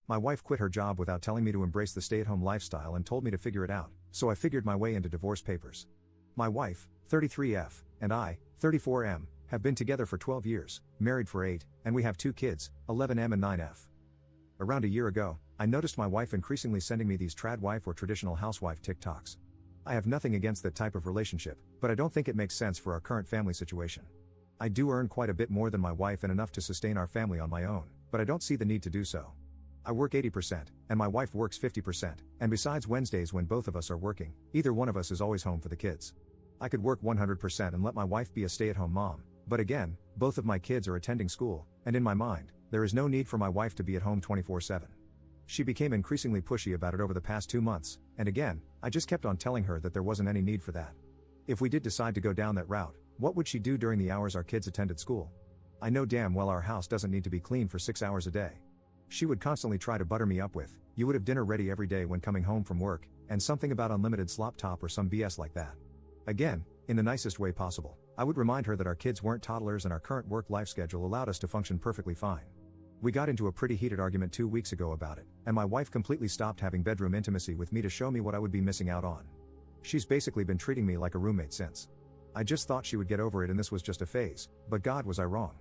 My wife quit her job without telling me to embrace the stay-at-home lifestyle and told me to figure it out, so I figured my way into divorce papers. My wife, 33F, and I, 34M, have been together for 12 years, married for 8, and we have 2 kids, 11M and 9F. Around a year ago, I noticed my wife increasingly sending me these trad wife or traditional housewife TikToks. I have nothing against that type of relationship, but I don't think it makes sense for our current family situation. I do earn quite a bit more than my wife and enough to sustain our family on my own, but I don't see the need to do so. I work 80%, and my wife works 50%, and besides Wednesdays when both of us are working, either one of us is always home for the kids. I could work 100% and let my wife be a stay-at-home mom, but again, both of my kids are attending school, and in my mind, there is no need for my wife to be at home 24/7. She became increasingly pushy about it over the past 2 months, and again, I just kept on telling her that there wasn't any need for that. If we did decide to go down that route, what would she do during the hours our kids attended school? I know damn well our house doesn't need to be clean for 6 hours a day. She would constantly try to butter me up with, "You would have dinner ready every day when coming home from work," and something about unlimited slop top or some BS like that. Again, in the nicest way possible, I would remind her that our kids weren't toddlers and our current work-life schedule allowed us to function perfectly fine. We got into a pretty heated argument 2 weeks ago about it, and my wife completely stopped having bedroom intimacy with me to show me what I would be missing out on. She's basically been treating me like a roommate since. I just thought she would get over it and this was just a phase, but God, was I wrong.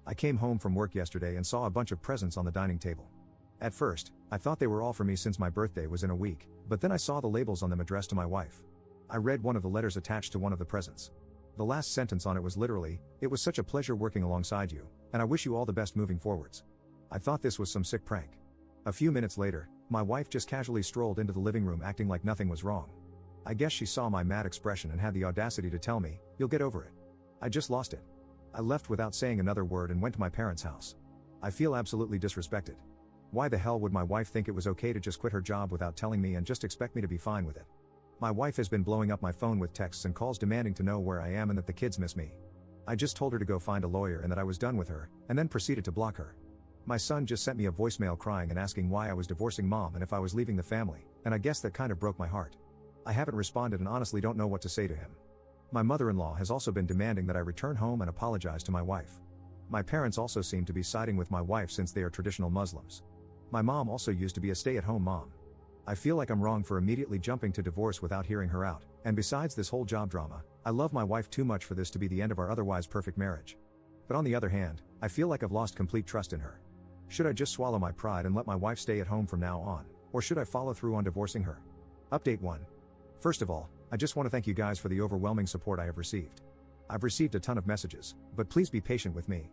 I came home from work yesterday and saw a bunch of presents on the dining table. At first, I thought they were all for me since my birthday was in a week, but then I saw the labels on them addressed to my wife. I read one of the letters attached to one of the presents. The last sentence on it was literally, "It was such a pleasure working alongside you, and I wish you all the best moving forwards." I thought this was some sick prank. A few minutes later, my wife just casually strolled into the living room acting like nothing was wrong. I guess she saw my mad expression and had the audacity to tell me, "You'll get over it." I just lost it. I left without saying another word and went to my parents' house. I feel absolutely disrespected. Why the hell would my wife think it was okay to just quit her job without telling me and just expect me to be fine with it? My wife has been blowing up my phone with texts and calls demanding to know where I am and that the kids miss me. I just told her to go find a lawyer and that I was done with her, and then proceeded to block her. My son just sent me a voicemail crying and asking why I was divorcing mom and if I was leaving the family, and I guess that kind of broke my heart. I haven't responded and honestly don't know what to say to him. My mother-in-law has also been demanding that I return home and apologize to my wife. My parents also seem to be siding with my wife since they are traditional Muslims. My mom also used to be a stay-at-home mom. I feel like I'm wrong for immediately jumping to divorce without hearing her out, and besides this whole job drama, I love my wife too much for this to be the end of our otherwise perfect marriage. But on the other hand, I feel like I've lost complete trust in her. Should I just swallow my pride and let my wife stay at home from now on, or should I follow through on divorcing her? Update 1. First of all, I just want to thank you guys for the overwhelming support I have received. I've received a ton of messages, but please be patient with me.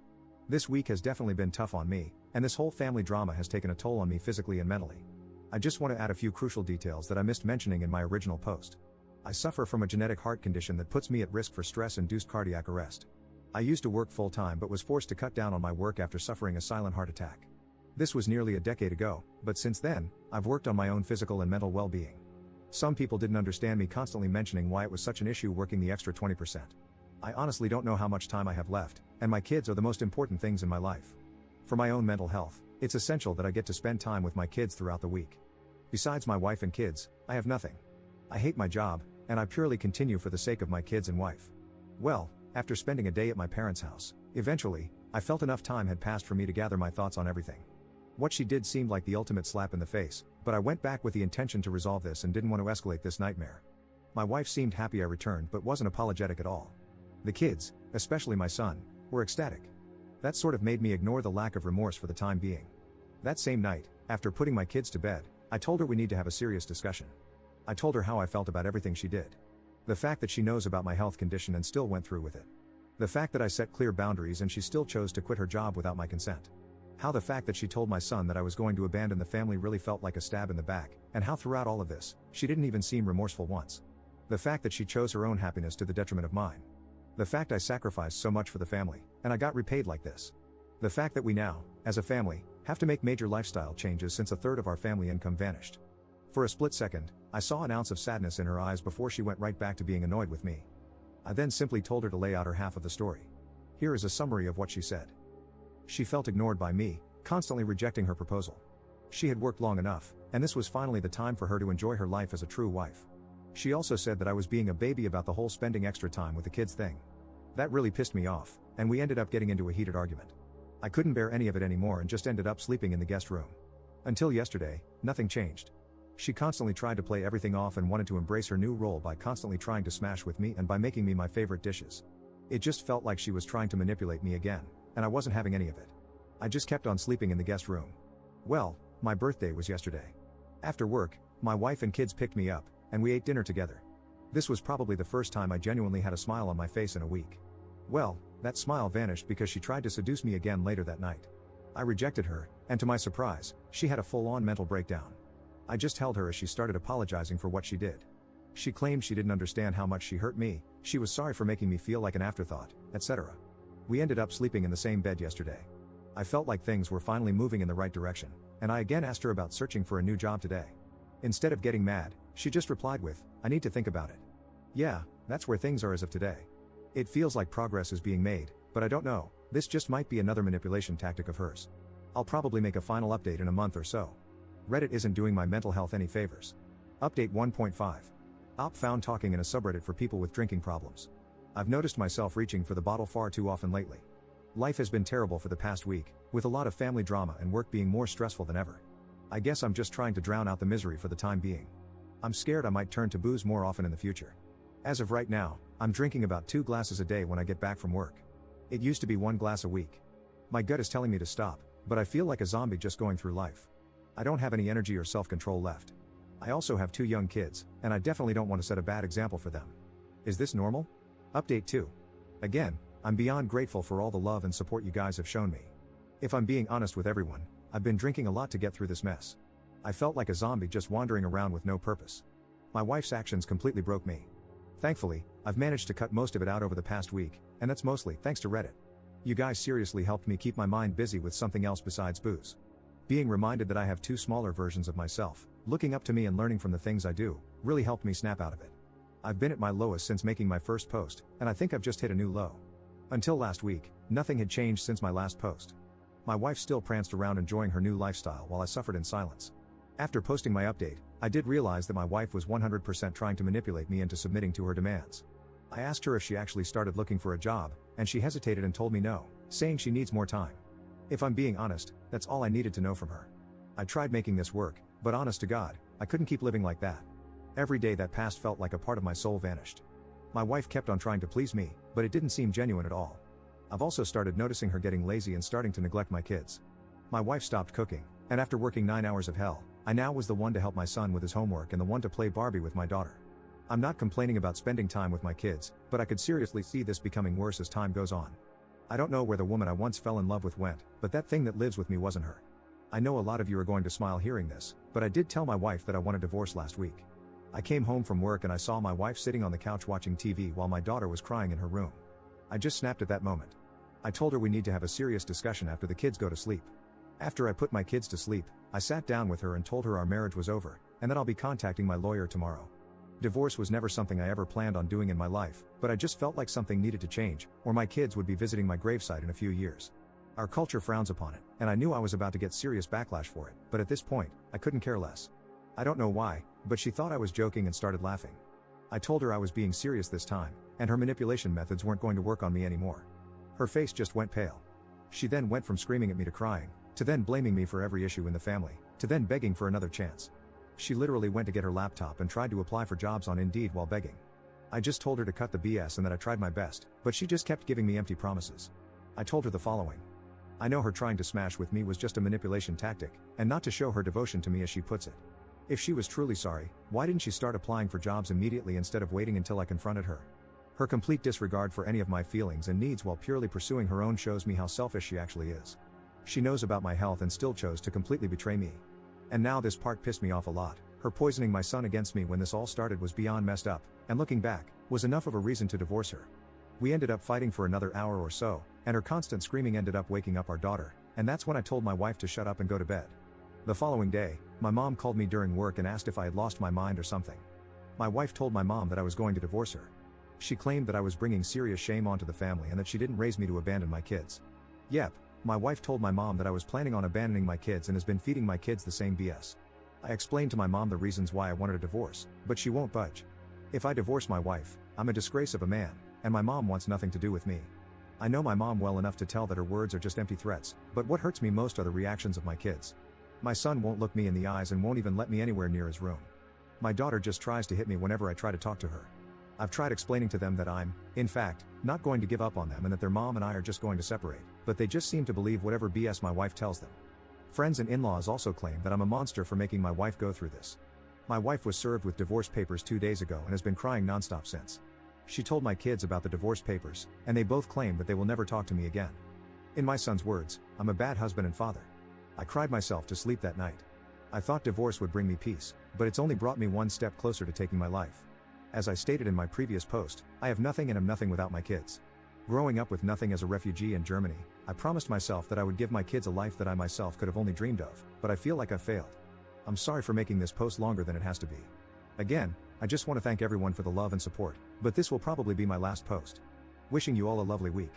This week has definitely been tough on me, and this whole family drama has taken a toll on me physically and mentally. I just want to add a few crucial details that I missed mentioning in my original post. I suffer from a genetic heart condition that puts me at risk for stress-induced cardiac arrest. I used to work full-time but was forced to cut down on my work after suffering a silent heart attack. This was nearly a decade ago, but since then, I've worked on my own physical and mental well-being. Some people didn't understand me constantly mentioning why it was such an issue working the extra 20%. I honestly don't know how much time I have left, and my kids are the most important things in my life. For my own mental health, it's essential that I get to spend time with my kids throughout the week. Besides my wife and kids, I have nothing. I hate my job, and I purely continue for the sake of my kids and wife. Well, after spending a day at my parents' house, eventually, I felt enough time had passed for me to gather my thoughts on everything. What she did seemed like the ultimate slap in the face, but I went back with the intention to resolve this and didn't want to escalate this nightmare. My wife seemed happy I returned but wasn't apologetic at all. The kids, especially my son, were ecstatic. That sort of made me ignore the lack of remorse for the time being. That same night, after putting my kids to bed, I told her we need to have a serious discussion. I told her how I felt about everything she did. The fact that she knows about my health condition and still went through with it. The fact that I set clear boundaries and she still chose to quit her job without my consent. How the fact that she told my son that I was going to abandon the family really felt like a stab in the back, and how throughout all of this, she didn't even seem remorseful once. The fact that she chose her own happiness to the detriment of mine. The fact I sacrificed so much for the family, and I got repaid like this. The fact that we now, as a family, have to make major lifestyle changes since a third of our family income vanished. For a split second, I saw an ounce of sadness in her eyes before she went right back to being annoyed with me. I then simply told her to lay out her half of the story. Here is a summary of what she said. She felt ignored by me, constantly rejecting her proposal. She had worked long enough, and this was finally the time for her to enjoy her life as a true wife. She also said that I was being a baby about the whole spending extra time with the kids thing. That really pissed me off, and we ended up getting into a heated argument. I couldn't bear any of it anymore and just ended up sleeping in the guest room. Until yesterday, nothing changed. She constantly tried to play everything off and wanted to embrace her new role by constantly trying to smash with me and by making me my favorite dishes. It just felt like she was trying to manipulate me again, and I wasn't having any of it. I just kept on sleeping in the guest room. Well, my birthday was yesterday. After work, my wife and kids picked me up, and we ate dinner together. This was probably the first time I genuinely had a smile on my face in a week. Well, that smile vanished because she tried to seduce me again later that night. I rejected her, and to my surprise, she had a full-on mental breakdown. I just held her as she started apologizing for what she did. She claimed she didn't understand how much she hurt me, she was sorry for making me feel like an afterthought, etc. We ended up sleeping in the same bed yesterday. I felt like things were finally moving in the right direction, and I again asked her about searching for a new job today. Instead of getting mad, she just replied with, "I need to think about it." Yeah, that's where things are as of today. It feels like progress is being made, but I don't know, this just might be another manipulation tactic of hers. I'll probably make a final update in a month or so. Reddit isn't doing my mental health any favors. Update 1.5. Op found talking in a subreddit for people with drinking problems. I've noticed myself reaching for the bottle far too often lately. Life has been terrible for the past week, with a lot of family drama and work being more stressful than ever. I guess I'm just trying to drown out the misery for the time being. I'm scared I might turn to booze more often in the future. As of right now, I'm drinking about 2 glasses a day when I get back from work. It used to be 1 glass a week. My gut is telling me to stop, but I feel like a zombie just going through life. I don't have any energy or self-control left. I also have 2 young kids, and I definitely don't want to set a bad example for them. Is this normal? Update 2. Again, I'm beyond grateful for all the love and support you guys have shown me. If I'm being honest with everyone, I've been drinking a lot to get through this mess. I felt like a zombie just wandering around with no purpose. My wife's actions completely broke me. Thankfully, I've managed to cut most of it out over the past week, and that's mostly thanks to Reddit. You guys seriously helped me keep my mind busy with something else besides booze. Being reminded that I have 2 smaller versions of myself, looking up to me and learning from the things I do, really helped me snap out of it. I've been at my lowest since making my first post, and I think I've just hit a new low. Until last week, nothing had changed since my last post. My wife still pranced around enjoying her new lifestyle while I suffered in silence. After posting my update, I did realize that my wife was 100% trying to manipulate me into submitting to her demands. I asked her if she actually started looking for a job, and she hesitated and told me no, saying she needs more time. If I'm being honest, that's all I needed to know from her. I tried making this work, but honest to God, I couldn't keep living like that. Every day that passed felt like a part of my soul vanished. My wife kept on trying to please me, but it didn't seem genuine at all. I've also started noticing her getting lazy and starting to neglect my kids. My wife stopped cooking, and after working 9 hours of hell, I now was the one to help my son with his homework and the one to play Barbie with my daughter. I'm not complaining about spending time with my kids, but I could seriously see this becoming worse as time goes on. I don't know where the woman I once fell in love with went, but that thing that lives with me wasn't her. I know a lot of you are going to smile hearing this, but I did tell my wife that I want a divorce last week. I came home from work and I saw my wife sitting on the couch watching TV while my daughter was crying in her room. I just snapped at that moment. I told her we need to have a serious discussion after the kids go to sleep. After I put my kids to sleep, I sat down with her and told her our marriage was over, and that I'll be contacting my lawyer tomorrow. Divorce was never something I ever planned on doing in my life, but I just felt like something needed to change, or my kids would be visiting my gravesite in a few years. Our culture frowns upon it, and I knew I was about to get serious backlash for it, but at this point, I couldn't care less. I don't know why, but she thought I was joking and started laughing. I told her I was being serious this time, and her manipulation methods weren't going to work on me anymore. Her face just went pale. She then went from screaming at me to crying, to then blaming me for every issue in the family, to then begging for another chance. She literally went to get her laptop and tried to apply for jobs on Indeed while begging. I just told her to cut the BS and that I tried my best, but she just kept giving me empty promises. I told her the following. I know her trying to smash with me was just a manipulation tactic, and not to show her devotion to me as she puts it. If she was truly sorry, why didn't she start applying for jobs immediately instead of waiting until I confronted her? Her complete disregard for any of my feelings and needs while purely pursuing her own shows me how selfish she actually is. She knows about my health and still chose to completely betray me. And now this part pissed me off a lot. Her poisoning my son against me when this all started was beyond messed up, and looking back, was enough of a reason to divorce her. We ended up fighting for another hour or so, and her constant screaming ended up waking up our daughter, and that's when I told my wife to shut up and go to bed. The following day, my mom called me during work and asked if I had lost my mind or something. My wife told my mom that I was going to divorce her. She claimed that I was bringing serious shame onto the family and that she didn't raise me to abandon my kids. Yep, my wife told my mom that I was planning on abandoning my kids and has been feeding my kids the same BS. I explained to my mom the reasons why I wanted a divorce, but she won't budge. If I divorce my wife, I'm a disgrace of a man, and my mom wants nothing to do with me. I know my mom well enough to tell that her words are just empty threats, but what hurts me most are the reactions of my kids. My son won't look me in the eyes and won't even let me anywhere near his room. My daughter just tries to hit me whenever I try to talk to her. I've tried explaining to them that I'm, in fact, not going to give up on them and that their mom and I are just going to separate, but they just seem to believe whatever BS my wife tells them. Friends and in-laws also claim that I'm a monster for making my wife go through this. My wife was served with divorce papers 2 days ago and has been crying nonstop since. She told my kids about the divorce papers, and they both claim that they will never talk to me again. In my son's words, I'm a bad husband and father. I cried myself to sleep that night. I thought divorce would bring me peace, but it's only brought me one step closer to taking my life. As I stated in my previous post, I have nothing and am nothing without my kids. Growing up with nothing as a refugee in Germany, I promised myself that I would give my kids a life that I myself could have only dreamed of, but I feel like I've failed. I'm sorry for making this post longer than it has to be. Again, I just want to thank everyone for the love and support, but this will probably be my last post. Wishing you all a lovely week.